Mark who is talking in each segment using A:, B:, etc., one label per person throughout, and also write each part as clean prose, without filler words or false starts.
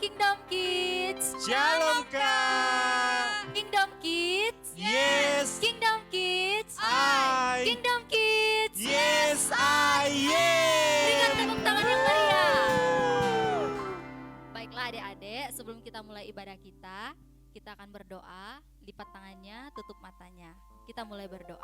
A: Kingdom Kids.
B: Shalom Kak.
A: Kingdom Kids.
B: Yes.
A: Kingdom Kids.
B: I.
A: Kingdom Kids.
B: Yes, I
A: Berikan
B: am.
A: tepuk tangan yang meriah. Baiklah adik-adik, sebelum kita mulai ibadah kita akan berdoa. Lipat tangannya, tutup matanya. Kita mulai berdoa.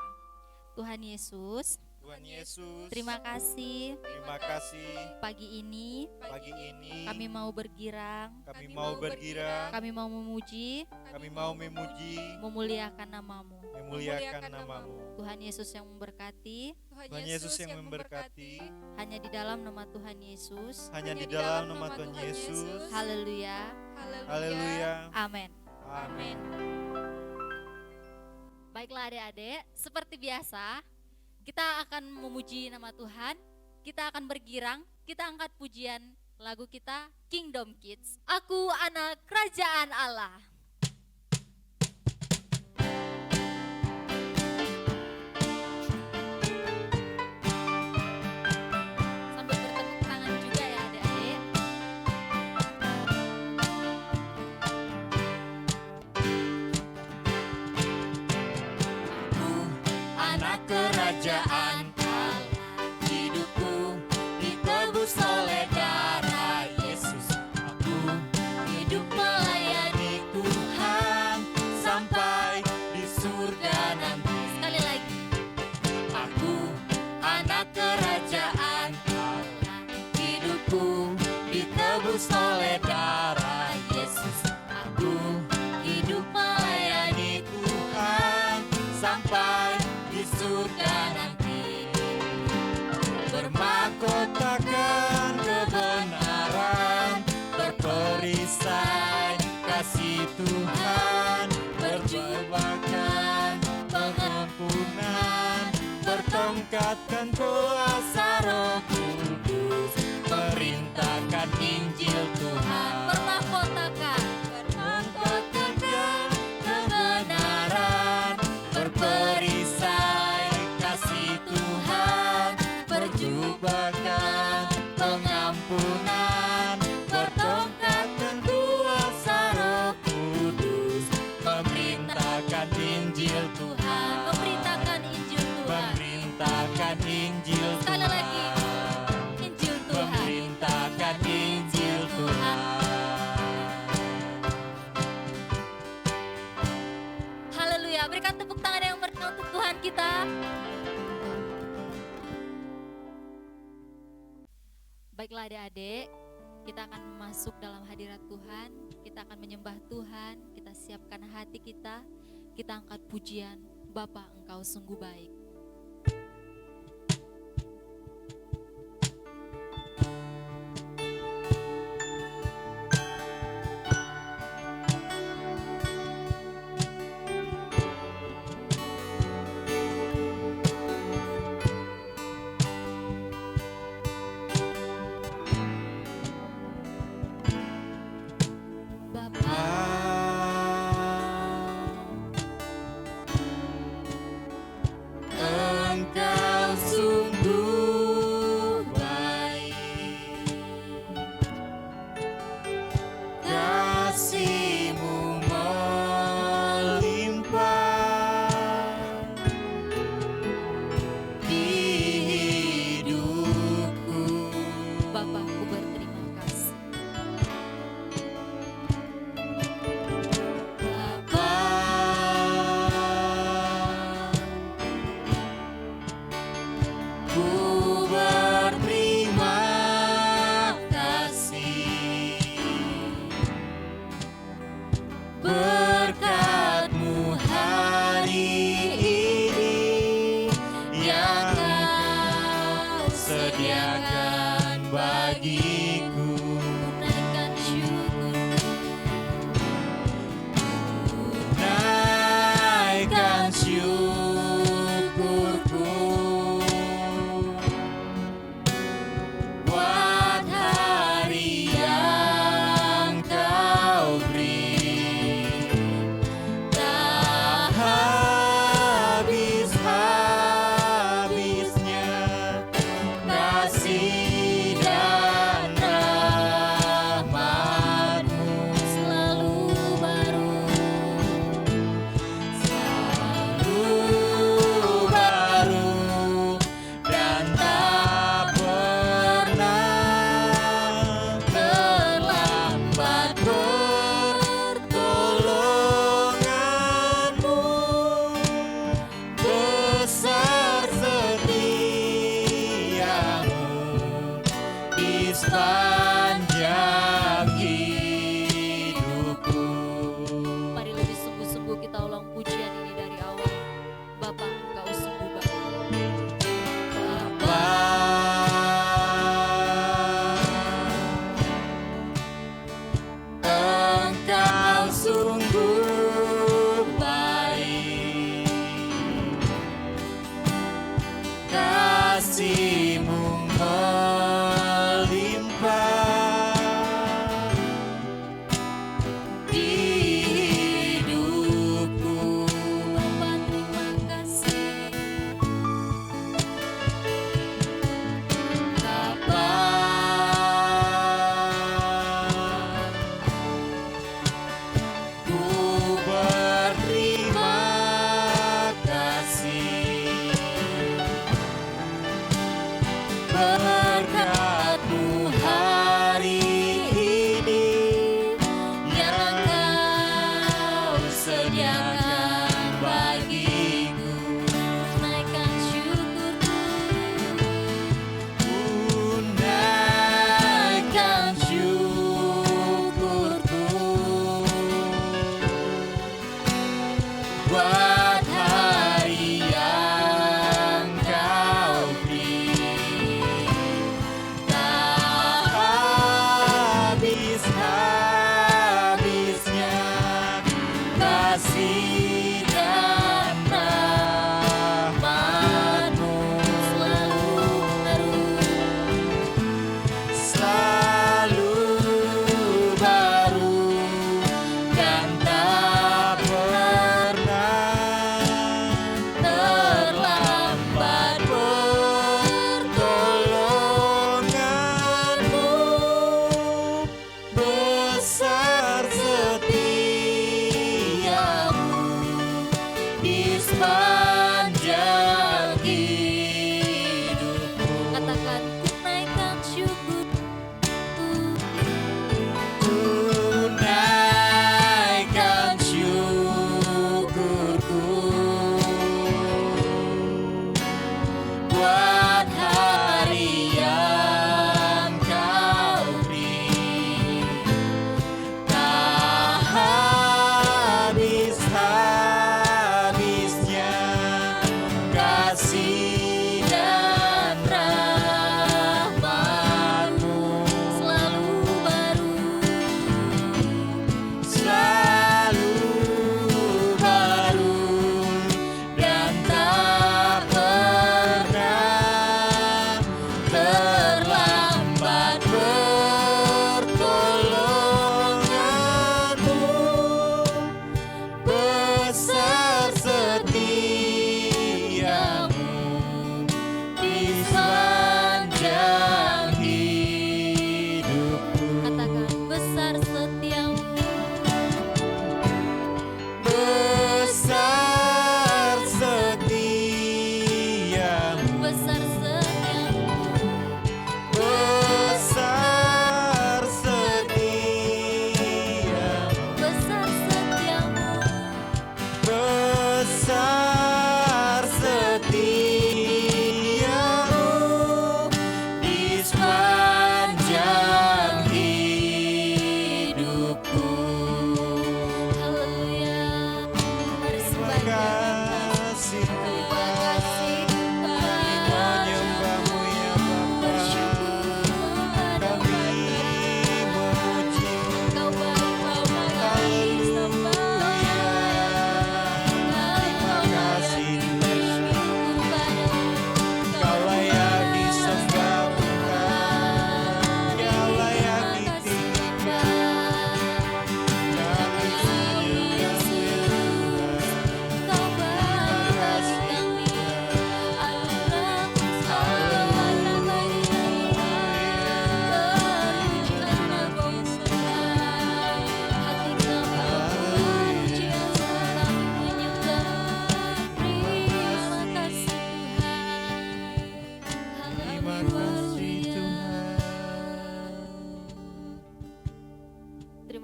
A: Tuhan Yesus,
B: Tuhan Yesus,
A: terima kasih
B: terima kasih
A: pagi ini
B: pagi ini
A: kami mau bergirang,
B: kami mau bergirang,
A: kami mau memuji,
B: kami mau memuji,
A: memuliakan namamu.
B: memuliakan namamu.
A: Tuhan Yesus yang memberkati,
B: Tuhan Yesus yang memberkati,
A: hanya di dalam nama Tuhan Yesus.
B: hanya di dalam nama Tuhan Yesus.
A: Haleluya.
B: Haleluya.
A: Amin.
B: Amin.
A: Baiklah adik-adik, seperti biasa kita akan memuji nama Tuhan, kita akan bergirang, kita angkat pujian lagu kita Kingdom Kids. Aku anak kerajaan Allah. Sambil bertepuk tangan juga ya adik-adik.
B: Anak kerajaan Allah, hidupku ditebus oleh darah Yesus. Aku hidup melayani Tuhan sampai di surga nanti.
A: Sekali lagi.
B: Aku anak kerajaan Allah, hidupku ditebus oleh darah Yesus. Aku hidup melayani Tuhan sampai di surga nanti. Bermahkotakan kebenaran, berperisai kasih Tuhan, berjubahkan pengampunan, bertongkatkan kuasa Roh Kudus, perintahkan Injil Tuhan.
A: Bermahkotakan
B: Bermahkotakan kebenaran, berperisai kasih Tuhan, berjubahkan pengampunan, bertongkatkan kuasa Roh Kudus, memerintahkan Injil Tuhan.
A: memerintahkan Injil Tuhan.
B: Memerintahkan Injil
A: Sekali
B: Tuhan.
A: lagi. Injil Tuhan.
B: Memerintahkan Injil Tuhan.
A: Haleluya. Berikan tepuk tangan yang meriah untuk Tuhan kita. Baiklah adik-adik, kita akan masuk dalam hadirat Tuhan, kita akan menyembah Tuhan, kita siapkan hati kita angkat pujian, Bapa Engkau sungguh baik. Bapa,
B: Engkau sungguh baik, kasih-Mu melimpah di hidupku.
A: Bapakku berterima kasih.
B: Ku berterima kasih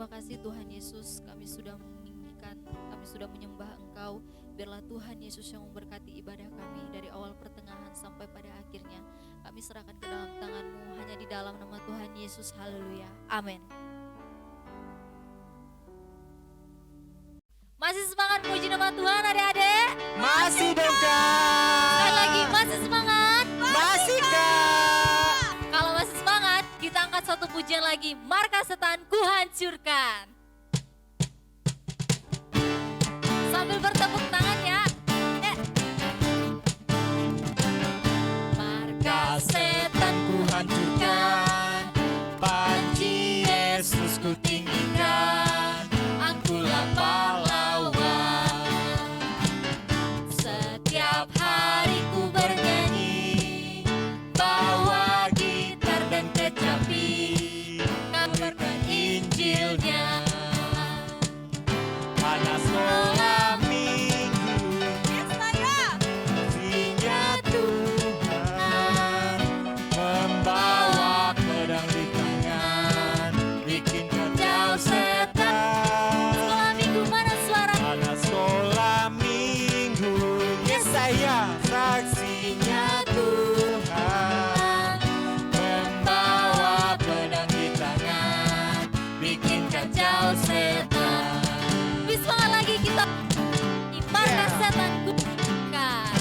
A: Terima kasih Tuhan Yesus, kami sudah meninggikan, kami sudah menyembah Engkau. Biarlah Tuhan Yesus yang memberkati ibadah kami dari awal pertengahan sampai pada akhirnya. Kami serahkan ke dalam tangan-Mu, hanya di dalam nama Tuhan Yesus. Haleluya, amin. Masih semangat puji nama Tuhan adik-adik?
B: Masih dong Kak.
A: Sekali lagi, masih semangat?
B: Masih Kak.
A: Kalau masih semangat, kita angkat satu pujian lagi. Markas setan ku hancurkan. Sambil bertepuk tangan ya. Markas setan ku
B: Hancurkan, panji Yesus ku tinggikan, akulah pahlawan.
A: setiap
B: Hari ku bernyanyi, bawa gitar dan kecapi, kabarkan Injilnya. Panas sekolah minggu, kasihnya Tuhan, membawa pedang di tangan, bikin kacau setan.
A: sekolah minggu mana suara?
B: Panas sekolah minggu, Yesaya saksinya Tuhan, membawa pedang di tangan, bikin kacau setan.
A: Semangat lagi kita. Markas setan ku hancurkan.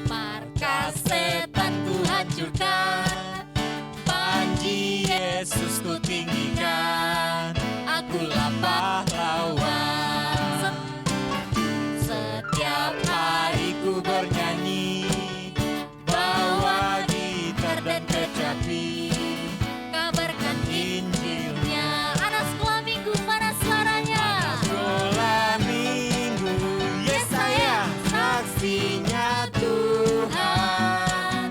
A: Markas setan ku hancurkan.
B: Panji Yesus ku tinggikan, akulah pahlawan. Setiap hari ku bernyanyi, bawa gitar dan kecapi,
A: Kabarkan
B: Injilnya.
A: anak sekolah minggu mana suaranya?
B: Sekolah minggu, Yesaya saksinya Tuhan,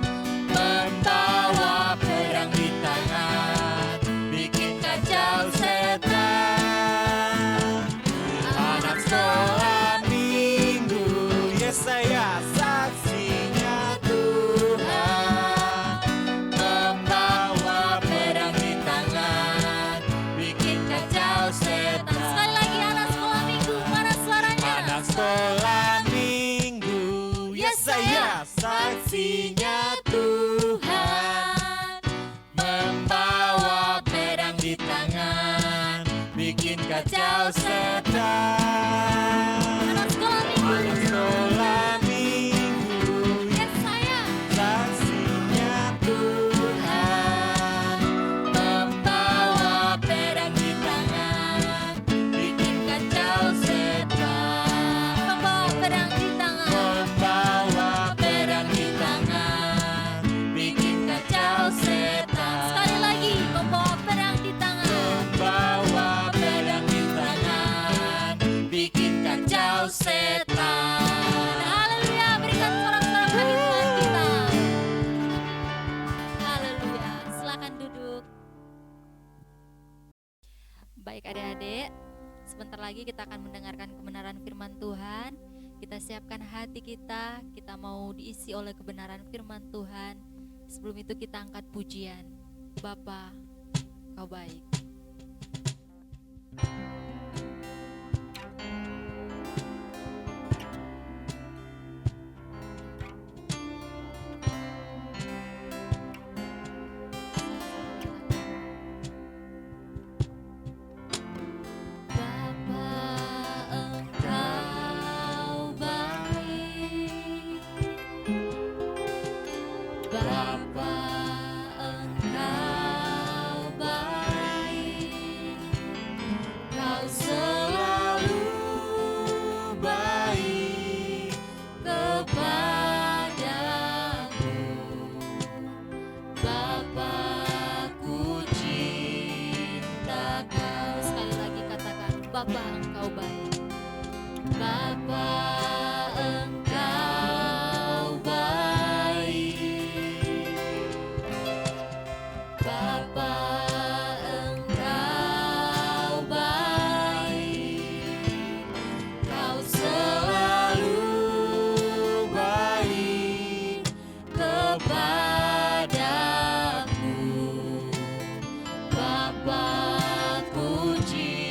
B: membawa pedang di tangan, bikin kacau setan. Anak sekolah minggu, Yesaya saksinya Tuhan, membawa pedang di tangan, bikin kacau setan.
A: Sekali lagi anak sekolah minggu mana suaranya?
B: Anak sekolah minggu, Yesaya saksinya Tuhan, membawa pedang di tangan, bikin kacau setan.
A: Anak sekolah minggu.
B: Anak sekolah minggu,
A: Yesaya.
B: saksinya Tuhan, membawa pedang di tangan, bikin kacau setan.
A: Membawa pedang di tangan.
B: Membawa pedang di tangan, bikin kacau setan.
A: Sekali lagi membawa pedang di tangan.
B: Membawa pedang di tangan, bikin kacau setan.
A: Haleluya, berikan sorak-sorak bagi Tuhan kita. Haleluya, silakan duduk. Baik adik-adik, sebentar lagi kita akan mendengarkan kebenaran firman Tuhan. Kita siapkan hati kita mau diisi oleh kebenaran firman Tuhan. Sebelum itu kita angkat pujian. Bapa, Kau baik. Bapa, Engkau baik. Bapa, Engkau baik. Kau
B: Selalu baik kepadaku, Bapakku cinta Kau.
A: sekali lagi katakan, Bapa Engkau baik.
B: Bapa Engkau baik, Bapa Engkau baik, Kau selalu baik kepadaku, Bapakku cinta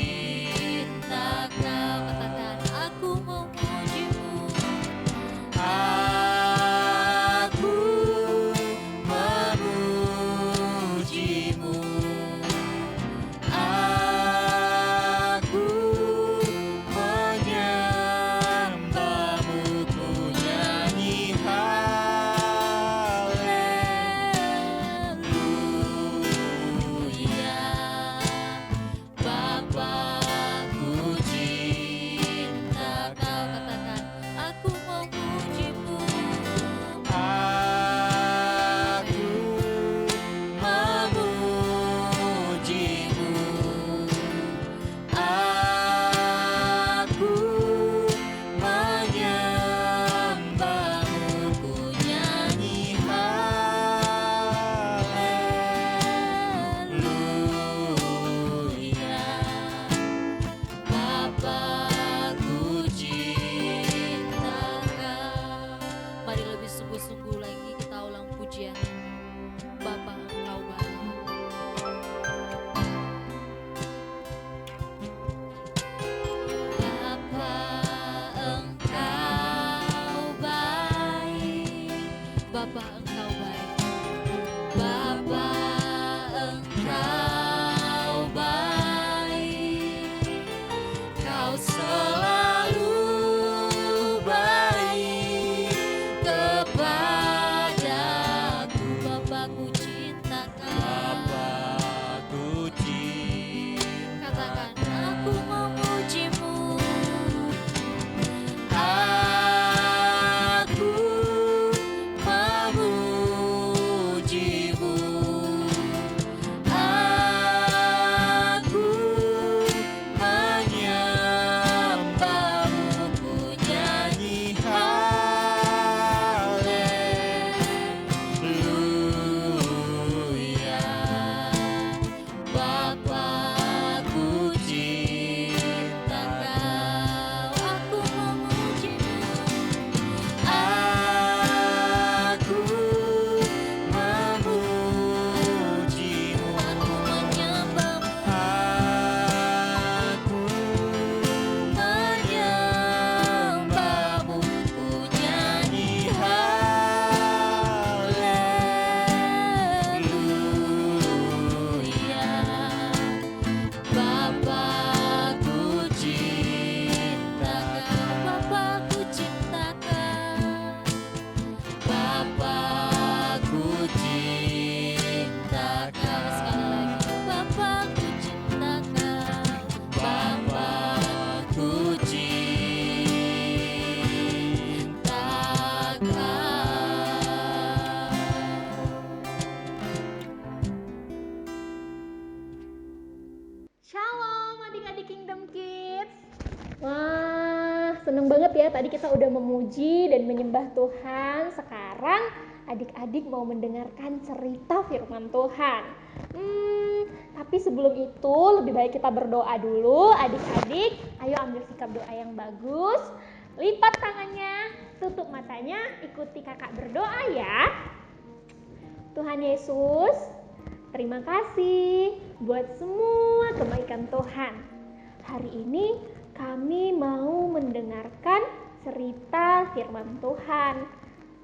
C: Shalom adik-adik Kingdom Kids. Wah, seneng banget ya, tadi kita udah memuji dan menyembah Tuhan. Sekarang adik-adik mau mendengarkan cerita firman Tuhan. Tapi sebelum itu lebih baik kita berdoa dulu. Adik-adik, ayo ambil sikap doa yang bagus. Lipat tangannya, tutup matanya, ikuti kakak berdoa ya. Tuhan Yesus, terima kasih buat semua kebaikan Tuhan. Hari ini kami mau mendengarkan cerita firman Tuhan.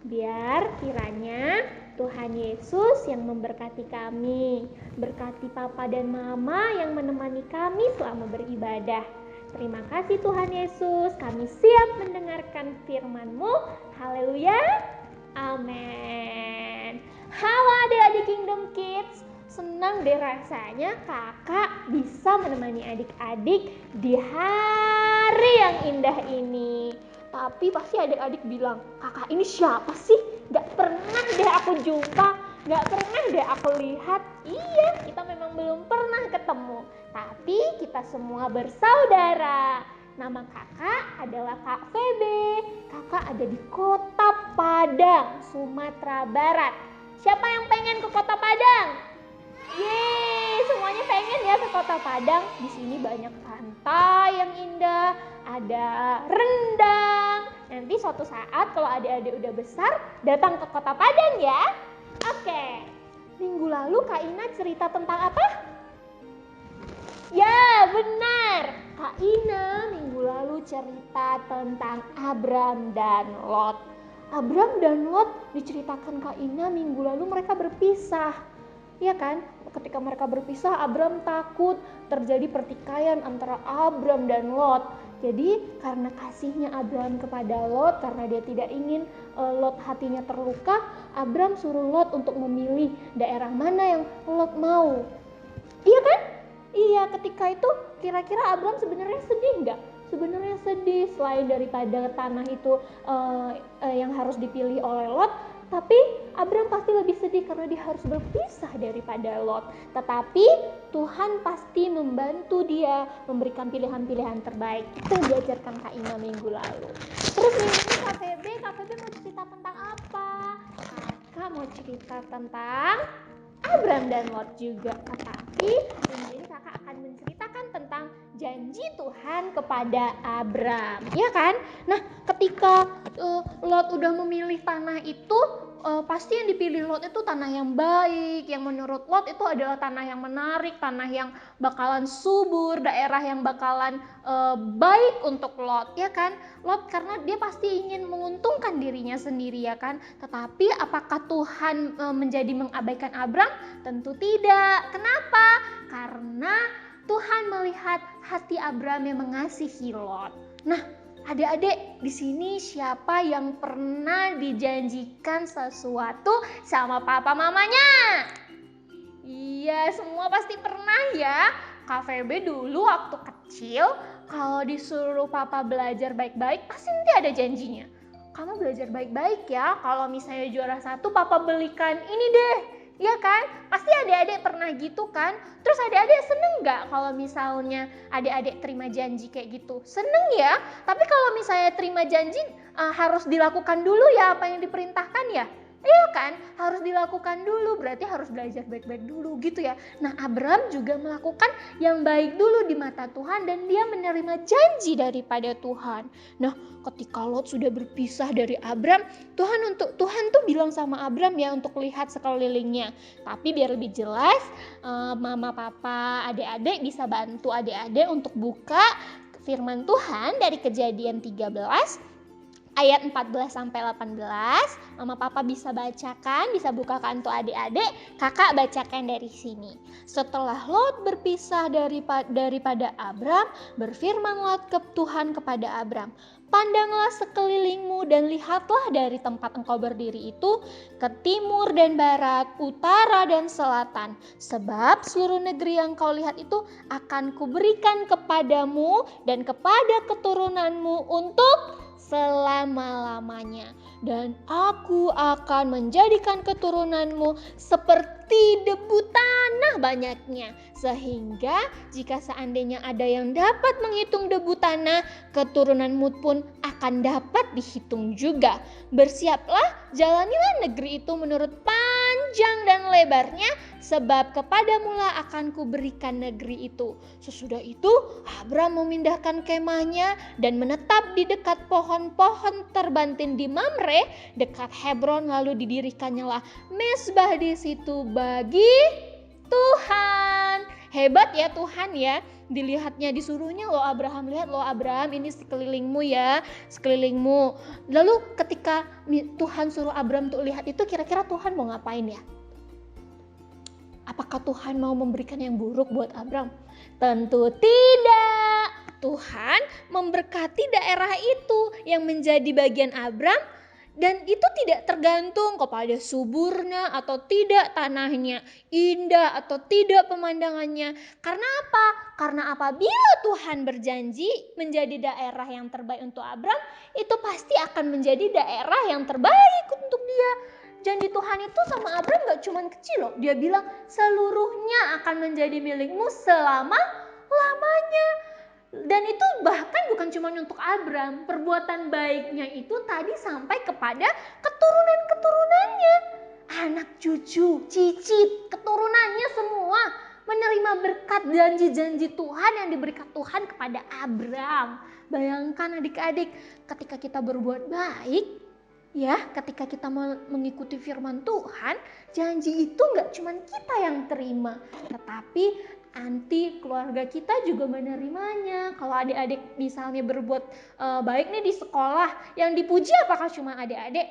C: Biar kiranya Tuhan Yesus yang memberkati kami. Berkati Papa dan Mama yang menemani kami selama beribadah. Terima kasih Tuhan Yesus, kami siap mendengarkan firman-Mu. Haleluya. Amin. Halo adik-adik Kingdom Kids. Senang deh rasanya kakak bisa menemani adik-adik di hari yang indah ini. Tapi pasti adik-adik bilang, kakak ini siapa sih? Gak pernah deh aku jumpa, gak pernah deh aku lihat. Iya, kita memang belum pernah ketemu. Tapi kita semua bersaudara. Nama kakak adalah Kak Febe. Kakak ada di Kota Padang, Sumatera Barat. Siapa yang pengen ke Kota Padang? Yeay, semuanya pengen ya ke Kota Padang. Di sini banyak pantai yang indah, ada rendang. Nanti suatu saat kalau adik-adik udah besar, datang ke Kota Padang ya. Oke, minggu lalu Kak Ina cerita tentang apa? Ya, benar. Kak Ina minggu lalu cerita tentang Abram dan Lot. Abram dan Lot diceritakan Kak Ina minggu lalu mereka berpisah. Iya kan? Ketika mereka berpisah, Abram takut terjadi pertikaian antara Abram dan Lot. Jadi karena kasihnya Abram kepada Lot, karena dia tidak ingin Lot hatinya terluka, Abram suruh Lot untuk memilih daerah mana yang Lot mau. Iya kan? Iya, ketika itu kira-kira Abram sebenarnya sedih nggak? Sebenarnya sedih, selain daripada tanah itu yang harus dipilih oleh Lot, tapi Abram pasti lebih sedih karena dia harus berpisah daripada Lot. Tetapi Tuhan pasti membantu dia memberikan pilihan-pilihan terbaik. Itu yang diajarkan Kak Ina minggu lalu. Terus minggu ini Kak Febe mau cerita tentang apa? Kakak mau cerita tentang Abram dan Lot juga. Tetapi minggu ini kakak akan menceritakan tentang janji Tuhan kepada Abram, ya kan? Nah, ketika Lot udah memilih tanah itu, pasti yang dipilih Lot itu tanah yang baik, yang menurut Lot itu adalah tanah yang menarik, tanah yang bakalan subur, daerah yang bakalan baik untuk Lot, ya kan? Lot karena dia pasti ingin menguntungkan dirinya sendiri, ya kan? Tetapi apakah Tuhan menjadi mengabaikan Abram? Tentu tidak. Kenapa? Karena Tuhan melihat hati Abram yang mengasihi Lot. Nah, adik-adik, di sini siapa yang pernah dijanjikan sesuatu sama papa mamanya? Iya, semua pasti pernah ya. Kak Febe dulu waktu kecil, kalau disuruh papa belajar baik-baik, pasti nanti ada janjinya. Kamu belajar baik-baik ya, kalau misalnya juara 1, papa belikan ini deh. Iya kan? Pasti adik-adik pernah gitu kan? Terus adik-adik seneng gak kalau misalnya adik-adik terima janji kayak gitu? Seneng ya? Tapi kalau misalnya terima janji harus dilakukan dulu ya apa yang diperintahkan ya? Iya kan? Harus dilakukan dulu, berarti harus belajar baik-baik dulu gitu ya. Nah, Abram juga melakukan yang baik dulu di mata Tuhan dan dia menerima janji daripada Tuhan. Nah, ketika Lot sudah berpisah dari Abram, Tuhan tuh bilang sama Abram ya untuk lihat sekelilingnya. Tapi biar lebih jelas, mama, papa, adik-adik bisa bantu adik-adik untuk buka firman Tuhan dari Kejadian 13 ayat 14 sampai 18. Mama papa bisa bacakan, bisa bukakan untuk adik-adik, kakak bacakan dari sini. Setelah Lot berpisah daripada Abram, berfirman Lot ke Tuhan kepada Abram, "Pandanglah sekelilingmu dan lihatlah dari tempat engkau berdiri itu ke timur dan barat, utara dan selatan. Sebab seluruh negeri yang kau lihat itu akan kuberikan kepadamu dan kepada keturunanmu untuk selama-lamanya. Dan aku akan menjadikan keturunanmu seperti debu tanah banyaknya. Sehingga jika seandainya ada yang dapat menghitung debu tanah, keturunanmu pun akan dapat dihitung juga. Bersiaplah, jalanilah negeri itu menurut panjang dan lebarnya, sebab kepadamulah akan kuberikan negeri itu. Sesudah itu Abram memindahkan kemahnya dan menetap di dekat pohon-pohon terbantin di Mamre dekat Hebron, lalu didirikannya mezbah di situ bagi Tuhan. Hebat ya Tuhan ya. Dilihatnya, disuruhnya loh Abraham, lihat loh Abraham, ini sekelilingmu ya, sekelilingmu. Lalu ketika Tuhan suruh Abraham untuk lihat itu, kira-kira Tuhan mau ngapain ya? Apakah Tuhan mau memberikan yang buruk buat Abraham? Tentu tidak. Tuhan memberkati daerah itu yang menjadi bagian Abraham, dan itu tidak tergantung kepada suburnya atau tidak tanahnya, indah atau tidak pemandangannya. Karena apa? Karena apabila Tuhan berjanji menjadi daerah yang terbaik untuk Abraham, itu pasti akan menjadi daerah yang terbaik untuk dia. Janji Tuhan itu sama Abraham gak cuma kecil loh. Dia bilang seluruhnya akan menjadi milikmu selama-lamanya. Dan itu bahkan bukan cuma untuk Abraham. Perbuatan baiknya itu tadi sampai kepada keturunan-keturunannya. Anak cucu, cicit, keturunannya semua menerima berkat janji-janji Tuhan yang diberikan Tuhan kepada Abraham. Bayangkan adik-adik, ketika kita berbuat baik, ya, ketika kita mengikuti firman Tuhan, janji itu gak cuma kita yang terima, tetapi nanti keluarga kita juga menerimanya. Kalau adik-adik misalnya berbuat baik nih di sekolah, yang dipuji apakah cuma adik-adik?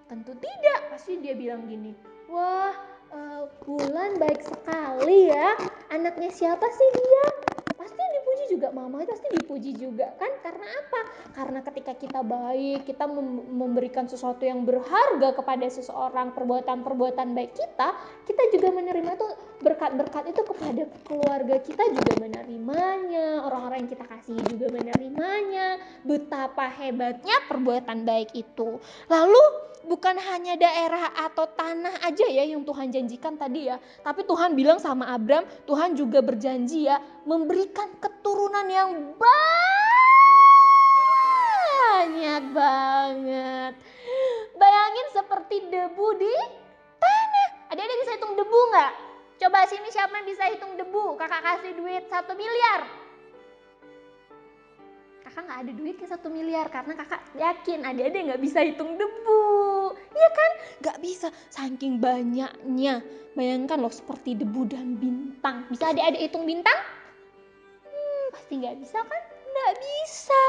C: Tentu tidak. Pasti dia bilang gini, wah Bulan baik sekali ya, anaknya siapa sih dia? Pasti dipuji juga, mama pasti dipuji juga kan? Karena apa? Karena ketika kita baik, kita memberikan sesuatu yang berharga kepada seseorang, perbuatan-perbuatan baik kita juga menerima tuh berkat-berkat itu kepada keluarga kita juga menerimanya, orang-orang yang kita kasihi juga menerimanya. Betapa hebatnya perbuatan baik itu. Lalu bukan hanya daerah atau tanah aja ya yang Tuhan janjikan tadi ya, tapi Tuhan bilang sama Abram, Tuhan juga berjanji ya memberikan keturunan yang banyak banget. Bayangin seperti debu di tanah. Adik-adik bisa hitung debu nggak? Coba sini siapa yang bisa hitung debu? Kakak kasih duit 1 miliar. Kakak gak ada duit ke 1 miliar karena kakak yakin adik-adik gak bisa hitung debu. Iya kan? Gak bisa, saking banyaknya. Bayangkan loh seperti debu dan bintang. Bisa adik-adik hitung bintang? Pasti gak bisa kan? Gak bisa.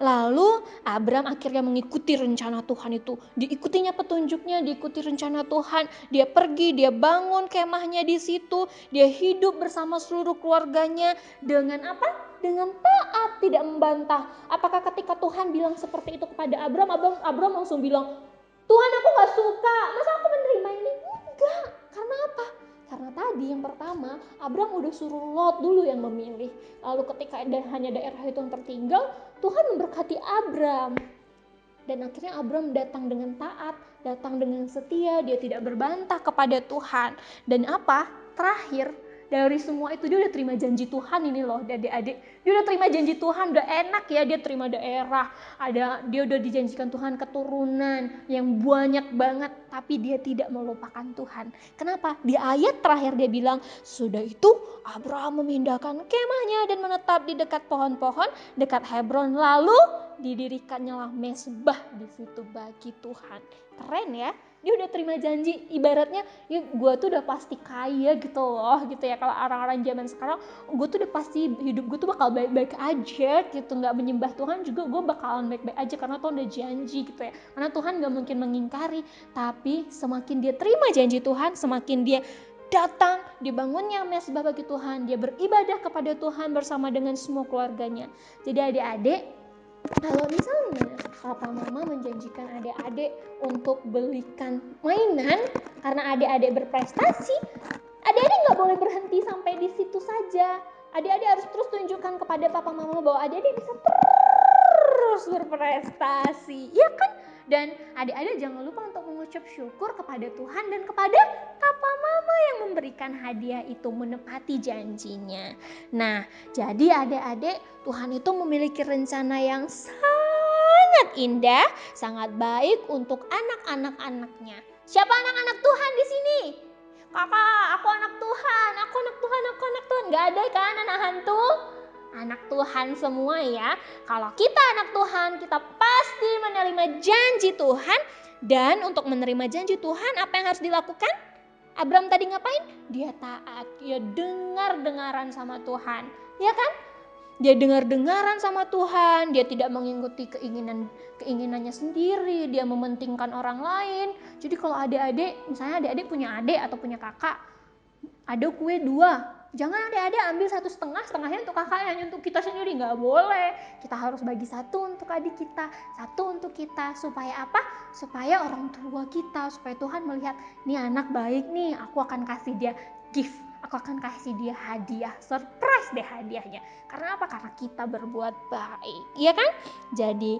C: Lalu Abram akhirnya mengikuti rencana Tuhan itu. Diikutinya petunjuknya, diikuti rencana Tuhan. Dia pergi, dia bangun kemahnya di situ. Dia hidup bersama seluruh keluarganya. Dengan apa? Dengan taat, tidak membantah. Apakah ketika Tuhan bilang seperti itu kepada Abram langsung bilang, Tuhan aku gak suka, masa aku menerima ini? Enggak. Karena apa? Karena tadi yang pertama, Abram udah suruh Lot dulu yang memilih. Lalu ketika hanya daerah itu yang tertinggal, Tuhan memberkati Abram. Dan akhirnya Abram datang dengan taat, datang dengan setia, dia tidak berbantah kepada Tuhan. Dan apa? Terakhir, dari semua itu dia udah terima janji Tuhan ini loh adik-adik. Dia udah terima janji Tuhan, udah enak ya dia terima daerah. Dia udah dijanjikan Tuhan keturunan yang banyak banget. Tapi dia tidak melupakan Tuhan. Kenapa? Di ayat terakhir dia bilang, sudah itu Abraham memindahkan kemahnya dan menetap di dekat pohon-pohon dekat Hebron. Lalu didirikannya mezbah di situ bagi Tuhan. Keren ya. Dia udah terima janji, ibaratnya ya gue tuh udah pasti kaya gitu loh gitu ya. Kalau orang-orang zaman sekarang, gue tuh udah pasti hidup gue tuh bakal baik-baik aja gitu, nggak menyembah Tuhan juga gue bakalan baik-baik aja karena Tuhan udah janji gitu ya. Karena Tuhan nggak mungkin mengingkari. Tapi semakin dia terima janji Tuhan, semakin dia datang, dibangunnya mezbah bagi Tuhan, dia beribadah kepada Tuhan bersama dengan semua keluarganya. Jadi adik-adik, kalau misalnya papa mama menjanjikan adik-adik untuk belikan mainan karena adik-adik berprestasi, adik-adik nggak boleh berhenti sampai di situ saja. Adik-adik harus terus tunjukkan kepada papa mama bahwa adik-adik bisa terus berprestasi, ya kan? Dan adik-adik jangan lupa untuk mengucap syukur kepada Tuhan dan kepada papa mama yang memberikan hadiah itu, menepati janjinya. Nah, jadi adik-adik, Tuhan itu memiliki rencana yang sangat indah, sangat baik untuk anak-anak-anaknya. Siapa anak-anak Tuhan di sini? Kakak, aku anak Tuhan, aku anak Tuhan, aku anak Tuhan. Gak ada kan anak hantu? Anak Tuhan semua ya. Kalau kita anak Tuhan, kita pasti menerima janji Tuhan. Dan untuk menerima janji Tuhan, apa yang harus dilakukan? Abram tadi ngapain? Dia taat, dia dengar-dengaran sama Tuhan, ya kan? Dia dengar-dengaran sama Tuhan, dia tidak mengikuti keinginannya sendiri, dia mementingkan orang lain. Jadi kalau adik-adik, misalnya adik-adik punya adik atau punya kakak, ada kue 2, jangan adik-adik ambil 1,5, setengahnya untuk kakaknya, untuk kita sendiri, nggak boleh. Kita harus bagi 1 untuk adik kita, 1 untuk kita. Supaya apa? Supaya orang tua kita, supaya Tuhan melihat, nih anak baik nih, aku akan kasih dia gift, aku akan kasih dia hadiah, surprise deh hadiahnya. Karena apa? Karena kita berbuat baik, iya kan? Jadi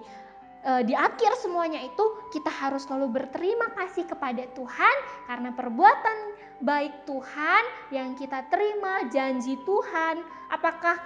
C: di akhir semuanya itu kita harus selalu berterima kasih kepada Tuhan karena perbuatan baik Tuhan yang kita terima, janji Tuhan. Apakah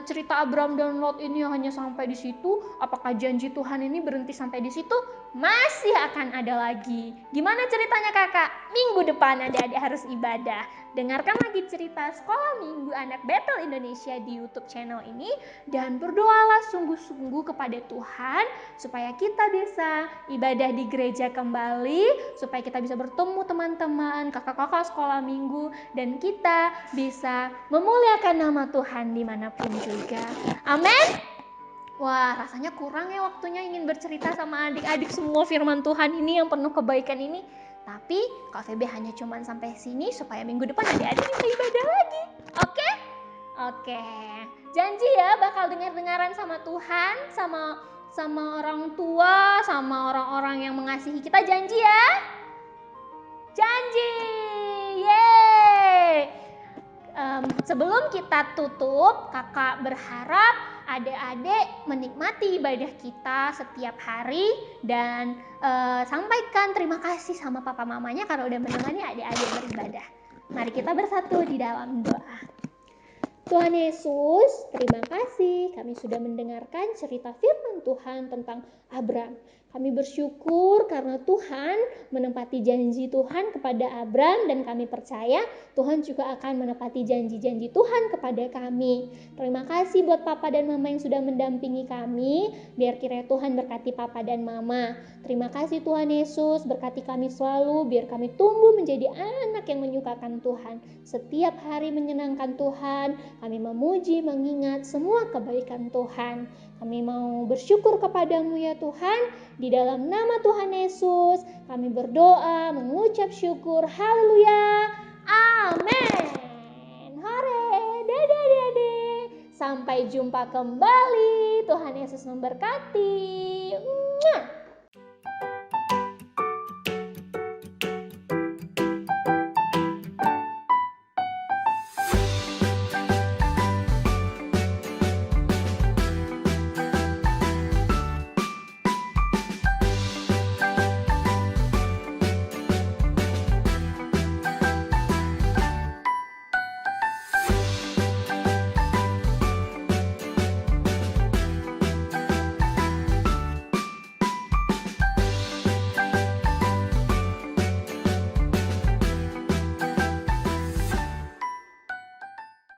C: cerita Abram dan Lot ini hanya sampai di situ? Apakah janji Tuhan ini berhenti sampai di situ? Masih akan ada lagi. Gimana ceritanya kakak? Minggu depan adik-adik harus ibadah. Dengarkan lagi cerita Sekolah Minggu Anak Bethel Indonesia di YouTube channel ini. Dan berdoalah sungguh-sungguh kepada Tuhan supaya kita bisa ibadah di gereja kembali, supaya kita bisa bertemu teman-teman, kakak-kakak sekolah minggu, dan kita bisa memuliakan nama Tuhan dimanapun juga. Amin. Wah, rasanya kurang ya waktunya ingin bercerita sama adik-adik semua firman Tuhan ini yang penuh kebaikan ini. Tapi Kak Febe hanya cuman sampai sini supaya minggu depan adik-adik bisa ibadah lagi. Oke? Oke. Janji ya bakal dengar-dengaran sama Tuhan, sama orang tua, sama orang-orang yang mengasihi kita. Janji ya? Janji. Yeay. Sebelum kita tutup, kakak berharap adik-adik menikmati ibadah kita setiap hari dan sampaikan terima kasih sama papa mamanya karena udah menemani adik-adik beribadah. Mari kita bersatu di dalam doa. Tuhan Yesus, terima kasih kami sudah mendengarkan cerita firman Tuhan tentang Abram. Kami bersyukur karena Tuhan menepati janji Tuhan kepada Abram dan kami percaya Tuhan juga akan menepati janji-janji Tuhan kepada kami. Terima kasih buat Papa dan Mama yang sudah mendampingi kami. Biar kiranya Tuhan berkati Papa dan Mama. Terima kasih Tuhan Yesus, berkati kami selalu biar kami tumbuh menjadi anak yang menyukakan Tuhan. Setiap hari menyenangkan Tuhan, kami memuji, mengingat semua kebaikan Tuhan. Kami mau bersyukur kepadamu ya Tuhan. Di dalam nama Tuhan Yesus, kami berdoa, mengucap syukur. Haleluya. Amin. Hore. Dadah adik-adik. Sampai jumpa kembali. Tuhan Yesus memberkati.